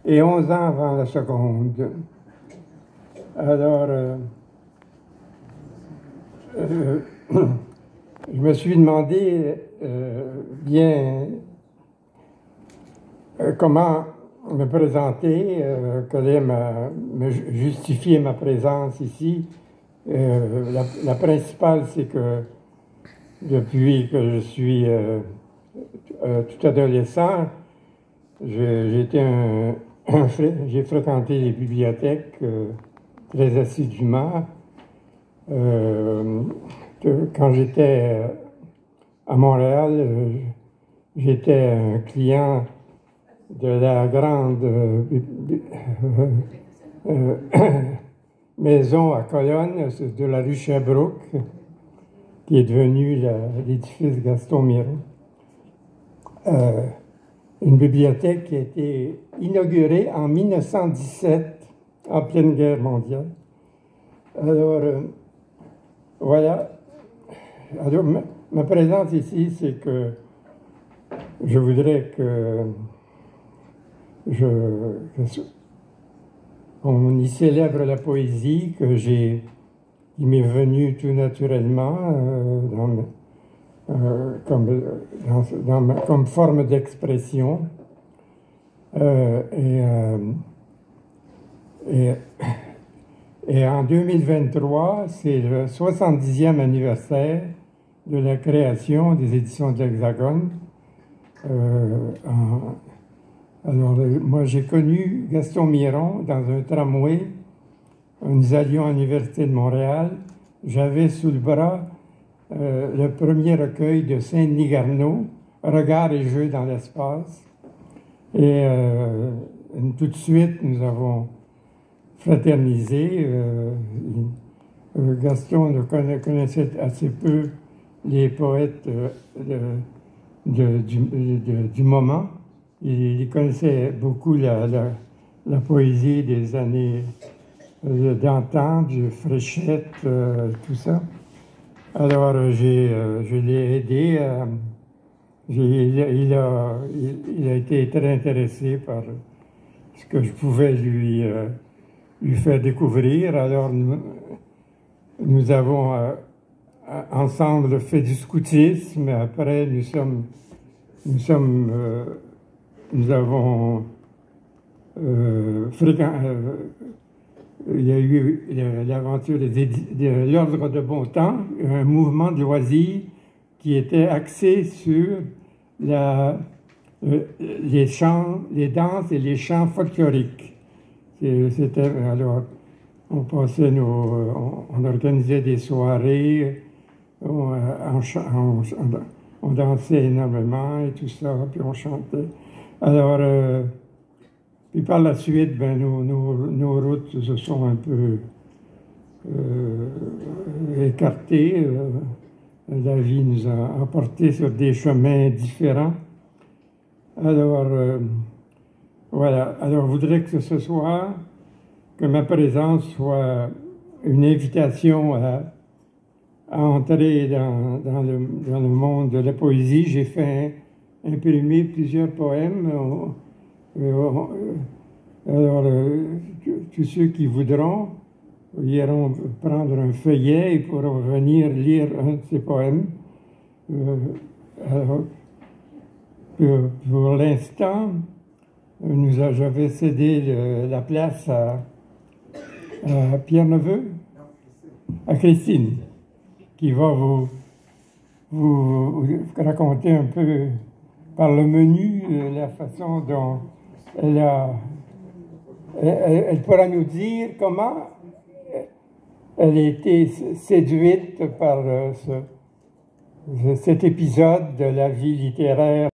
et 11 ans avant la seconde. Alors, je me suis demandé bien comment me présenter, quelle est me justifier ma présence ici. La principale, c'est que depuis que je suis tout adolescent, j'ai fréquenté les bibliothèques très assidûment. Quand j'étais à Montréal, j'étais un client de la grande maison à Cologne, de la rue Sherbrooke, qui est devenue l'édifice Gaston Miron. Une bibliothèque qui a été inaugurée en 1917, en pleine guerre mondiale. Alors, voilà. Alors, ma présence ici, c'est que je voudrais qu'on y célèbre la poésie qui m'est venue tout naturellement comme forme d'expression. Et en 2023, c'est le 70e anniversaire de la création des éditions de l'Hexagone. Alors, moi, j'ai connu Gaston Miron dans un tramway. Nous allions à l'Université de Montréal. J'avais sous le bras le premier recueil de Saint-Denis Garneau, Regards et jeux dans l'espace. Et tout de suite, nous avons fraternisé. Gaston connaissait assez peu les poètes du moment. Il connaissait beaucoup la poésie des années d'antan, de Fréchette, tout ça. Alors, je l'ai aidé. Il a été très intéressé par ce que je pouvais lui faire découvrir. Alors, nous avons ensemble fait du scoutisme. Après, nous avons il y a eu l'aventure de l'Ordre de Bon Temps, un mouvement de loisirs qui était axé sur les chants, les danses et les chants folkloriques. Alors, on organisait des soirées, on dansait énormément et tout ça, puis on chantait. Alors, puis par la suite, nos routes se sont un peu écartées. La vie nous a emportés sur des chemins différents. Alors, voilà. Alors, je voudrais que ce soir, que ma présence soit une invitation à entrer dans le monde de la poésie. J'ai fait imprimer plusieurs poèmes. Alors, tous ceux qui voudront iront prendre un feuillet et pourront venir lire un de ces poèmes. Alors, pour l'instant, j'avais cédé la place à Pierre Neveu, à Christine, qui va vous raconter un peu par le menu la façon dont elle pourra nous dire comment elle a été séduite par cet épisode de la vie littéraire